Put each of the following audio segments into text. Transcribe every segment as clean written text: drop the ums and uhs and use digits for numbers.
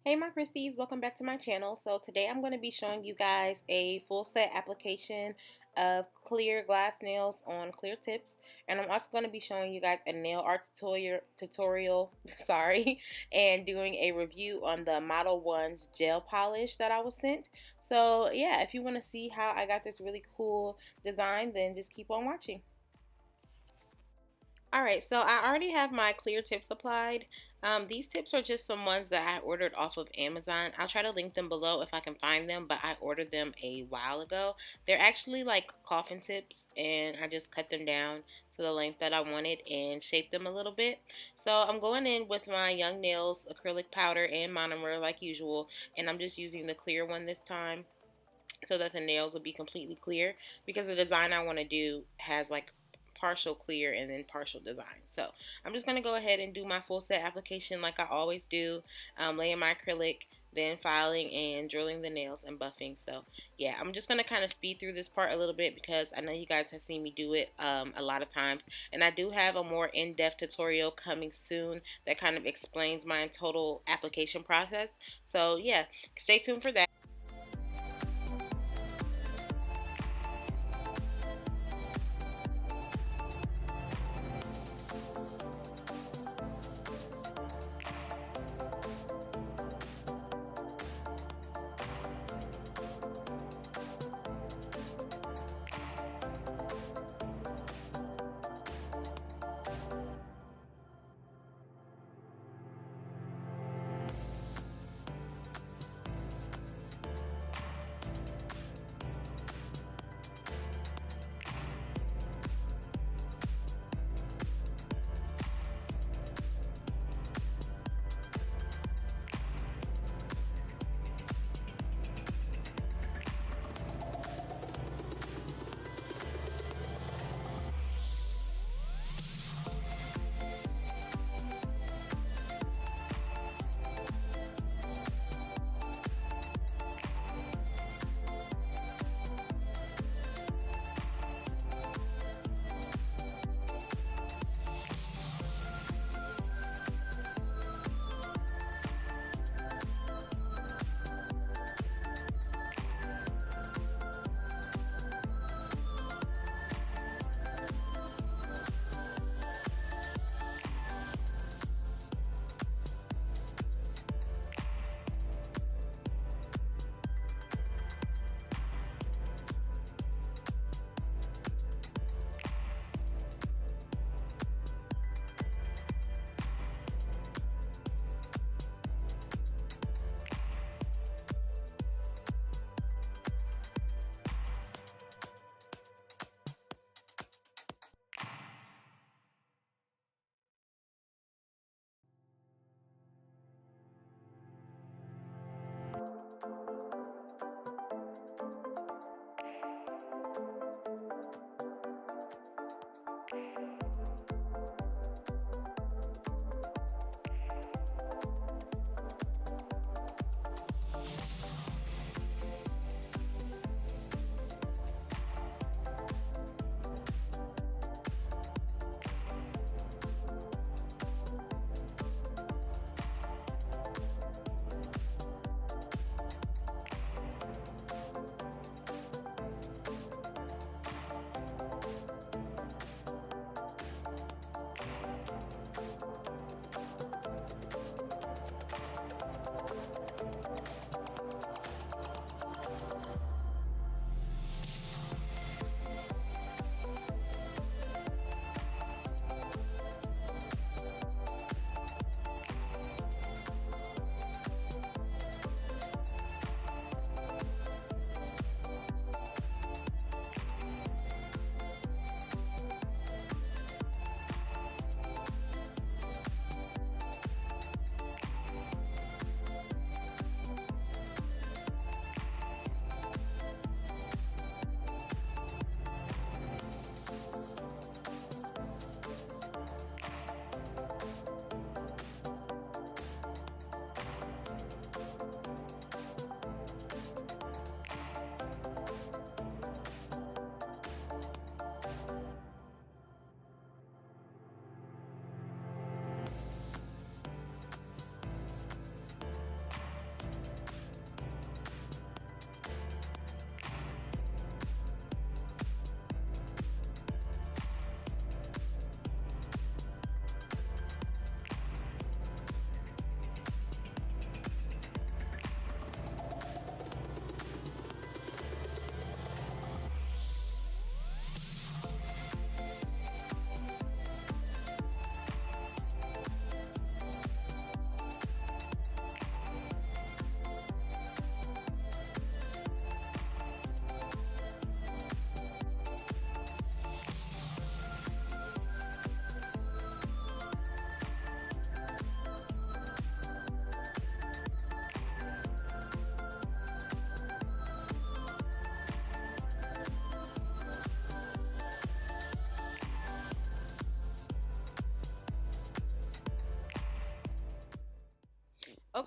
Hey my Christies, welcome back to my channel. So today I'm going to be showing you guys a full set application of clear glass nails on clear tips, and I'm also going to be showing you guys a nail art tutorial sorry, and doing a review on the Modelones gel polish that I was sent. So yeah, if you want to see how I got this really cool design, then just keep on watching. Alright, so I already have my clear tips applied. These tips are just some ones that I ordered off of Amazon. I'll try to link them below if I can find them, but I ordered them a while ago. They're actually like coffin tips, and I just cut them down to the length that I wanted and shaped them a little bit. So I'm going in with my Young Nails acrylic powder and monomer like usual, and I'm just using the clear one this time so that the nails will be completely clear, because the design I want to do has like partial clear and then partial design. So I'm just going to go ahead and do my full set application like I always do, laying my acrylic, then filing and drilling the nails and buffing. So yeah, I'm just going to kind of speed through this part a little bit because I know you guys have seen me do it a lot of times, and I do have a more in-depth tutorial coming soon that kind of explains my total application process. So yeah, stay tuned for that.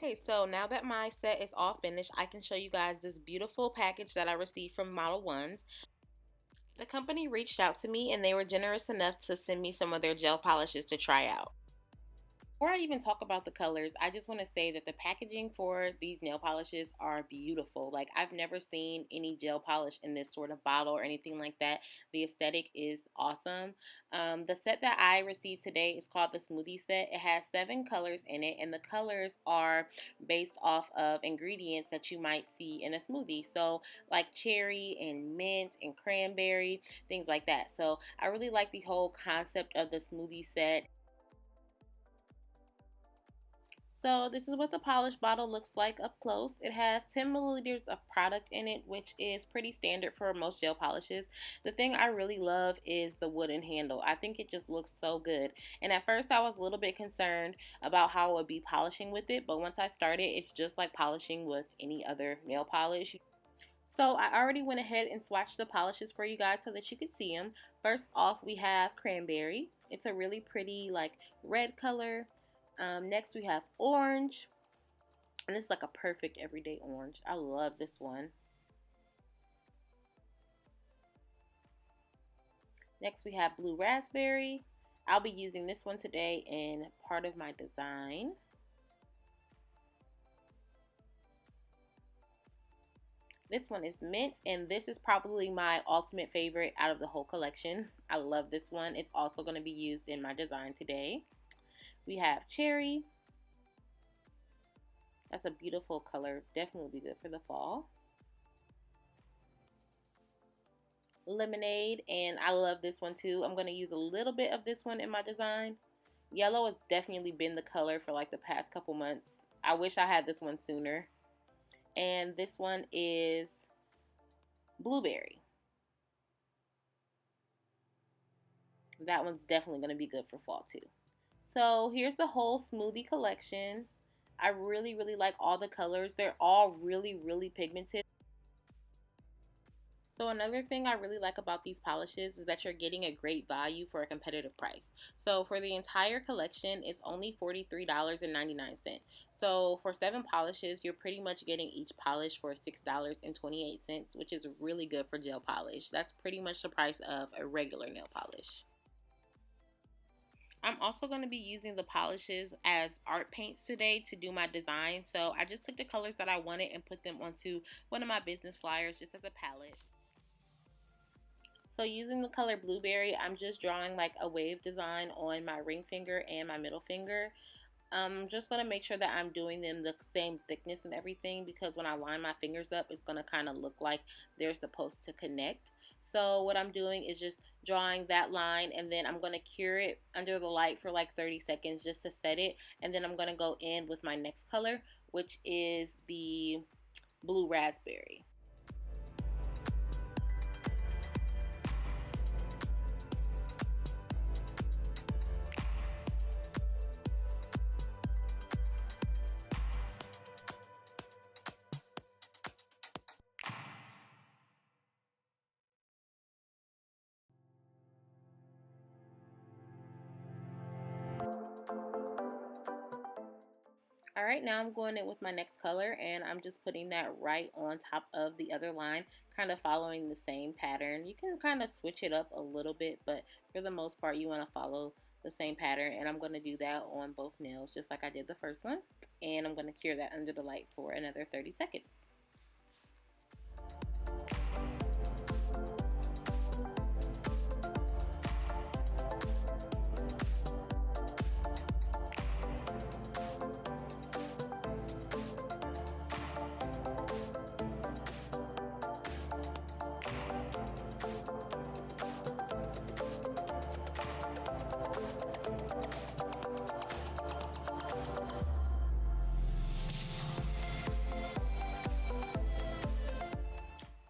Okay, so now that my set is all finished, I can show you guys this beautiful package that I received from Modelones. The company reached out to me and they were generous enough to send me some of their gel polishes to try out. Before I even talk about the colors, I just want to say that the packaging for these nail polishes are beautiful. Like, I've never seen any gel polish in this sort of bottle or anything like that. The aesthetic is awesome. The set that I received today is called the Smoothie Set. It has 7 colors in it, and the colors are based off of ingredients that you might see in a smoothie. So, like cherry and mint and cranberry, things like that. So, I really like the whole concept of the smoothie set. So this is what the polish bottle looks like up close. It has 10 milliliters of product in it, which is pretty standard for most gel polishes. The thing I really love is the wooden handle. I think it just looks so good. And at first I was a little bit concerned about how I would be polishing with it, but once I started, it's just like polishing with any other nail polish. So I already went ahead and swatched the polishes for you guys so that you could see them. First off, we have cranberry. It's a really pretty like red color. Next we have orange, and this is like a perfect everyday orange. I love this one. Next we have blue raspberry. I'll be using this one today in part of my design. This one is mint, and this is probably my ultimate favorite out of the whole collection. I love this one. It's also going to be used in my design today. We have cherry. That's a beautiful color. Definitely will be good for the fall. Lemonade, and I love this one too. I'm going to use a little bit of this one in my design. Yellow has definitely been the color for like the past couple months. I wish I had this one sooner. And this one is blueberry. That one's definitely going to be good for fall too. So here's the whole smoothie collection. I really like all the colors. They're all really pigmented. So another thing I really like about these polishes is that you're getting a great value for a competitive price. So for the entire collection, it's only $43.99. So for 7 polishes, you're pretty much getting each polish for $6.28, which is really good for gel polish. That's pretty much the price of a regular nail polish. I'm also going to be using the polishes as art paints today to do my design. So I just took the colors that I wanted and put them onto one of my business flyers just as a palette. So using the color blueberry, I'm just drawing like a wave design on my ring finger and my middle finger. I'm just going to make sure that I'm doing them the same thickness and everything, because when I line my fingers up, it's going to kind of look like they're supposed to connect. So what I'm doing is just drawing that line, and then I'm going to cure it under the light for like 30 seconds just to set it. And then I'm going to go in with my next color, which is the blue raspberry. Alright, now I'm going in with my next color, and I'm just putting that right on top of the other line, kind of following the same pattern. You can kind of switch it up a little bit, but for the most part you want to follow the same pattern, and I'm going to do that on both nails just like I did the first one, and I'm going to cure that under the light for another 30 seconds.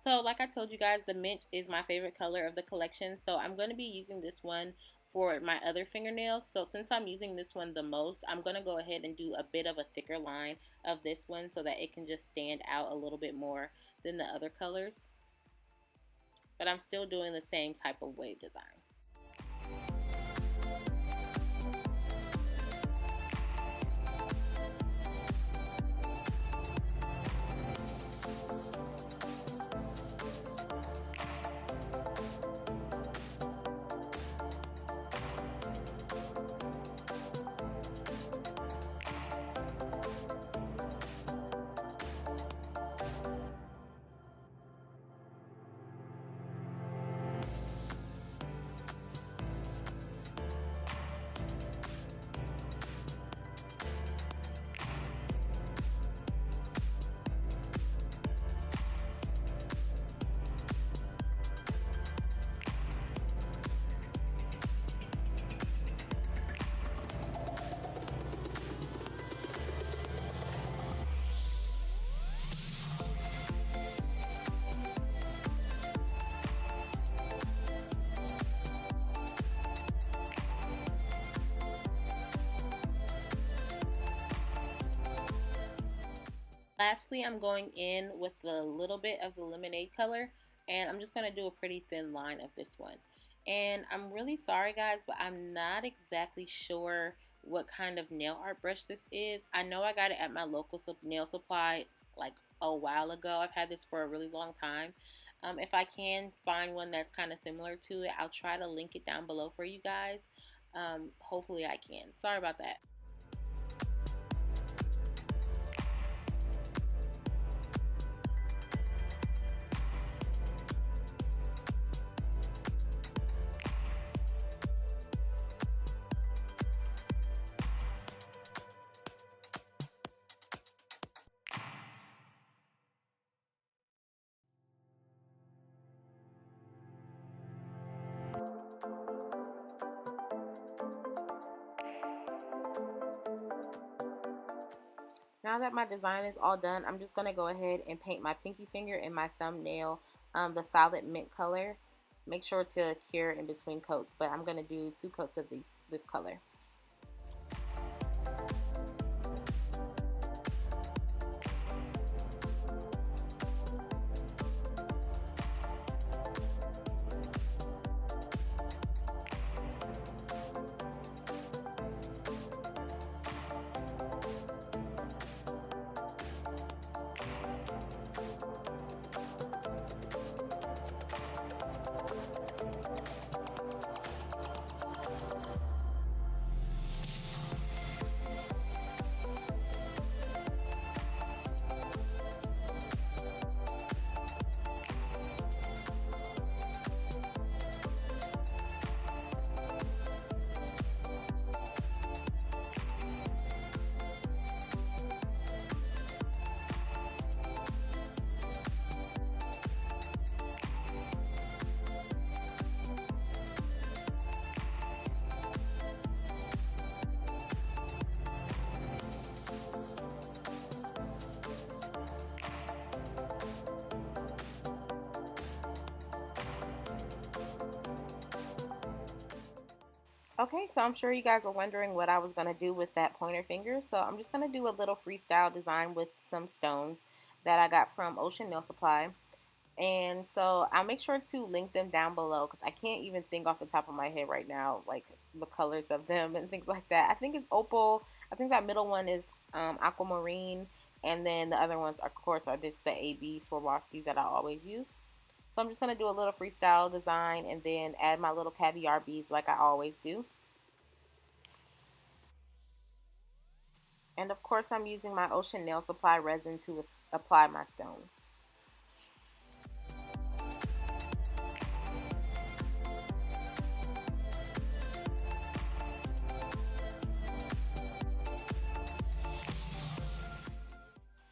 So like I told you guys, the mint is my favorite color of the collection. So I'm going to be using this one for my other fingernails. So since I'm using this one the most, I'm going to go ahead and do a bit of a thicker line of this one so that it can just stand out a little bit more than the other colors. But I'm still doing the same type of wave design. Lastly, I'm going in with a little bit of the lemonade color, and I'm just going to do a pretty thin line of this one. And I'm really sorry guys, but I'm not exactly sure what kind of nail art brush this is. I know I got it at my local nail supply like a while ago. I've had this for a really long time. If I can find one that's kind of similar to it, I'll try to link it down below for you guys. Hopefully I can. Sorry about that. Now that my design is all done, I'm just going to go ahead and paint my pinky finger and my thumbnail the solid mint color. Make sure to cure in between coats, but I'm going to do 2 coats of this color. Okay, so I'm sure you guys are wondering what I was going to do with that pointer finger. So I'm just going to do a little freestyle design with some stones that I got from Ocean Nail Supply. And so I'll make sure to link them down below because I can't even think off the top of my head right now, like the colors of them and things like that. I think it's opal. I think that middle one is aquamarine. And then the other ones, of course, are just the AB Swarovski that I always use. So I'm just going to do a little freestyle design and then add my little caviar beads like I always do. And of course I'm using my Ocean Nail Supply resin to apply my stones.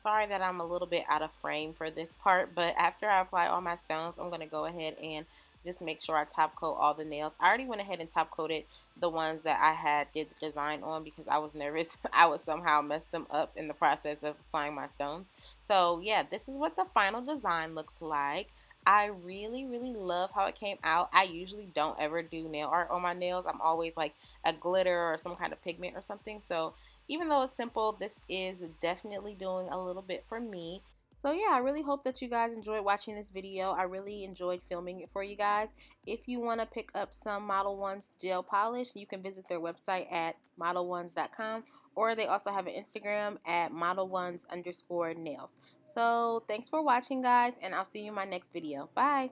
Sorry that I'm a little bit out of frame for this part, but after I apply all my stones, I'm going to go ahead and just make sure I top coat all the nails. I already went ahead and top coated the ones that I had did the design on because I was nervous I would somehow mess them up in the process of applying my stones. So yeah, this is what the final design looks like. I really love how it came out. I usually don't ever do nail art on my nails. I'm always like a glitter or some kind of pigment or something. So even though it's simple, this is definitely doing a little bit for me. So yeah, I really hope that you guys enjoyed watching this video. I really enjoyed filming it for you guys. If you want to pick up some Modelones gel polish, you can visit their website at modelones.com, or they also have an Instagram at modelones_nails. So thanks for watching guys, and I'll see you in my next video. Bye!